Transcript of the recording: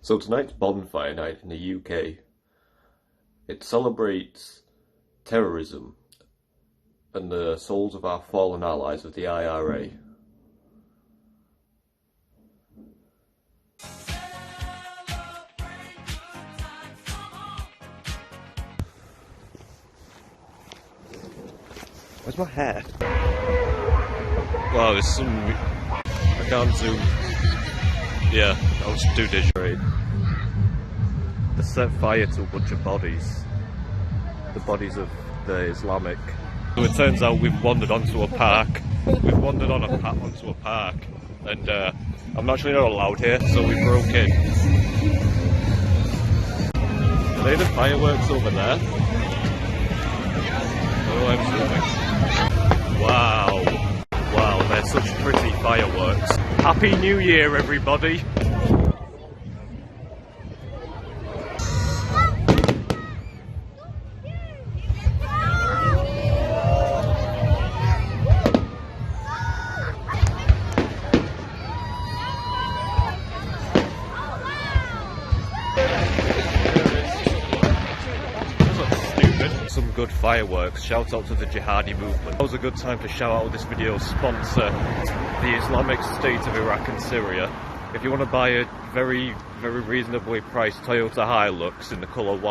So tonight's Bonfire night in the UK. It celebrates terrorism and the souls of our fallen allies of the IRA. Where's my hair? Wow, there's some... I can't zoom. Yeah, I was too digital. They set fire to a bunch of bodies. The bodies of the Islamic. So it turns out we've wandered onto a park. We've wandered on onto a park. And I'm actually not allowed here, so we broke in. Are they the fireworks over there? Oh, I'm zooming. Wow. Wow, they're such pretty fireworks. Happy New Year, everybody! Some good fireworks. Shout out to the jihadi movement. That was a good time to shout out this video's sponsor, the Islamic State of Iraq and Syria. If you want to buy a very reasonably priced Toyota Hilux in the colour white,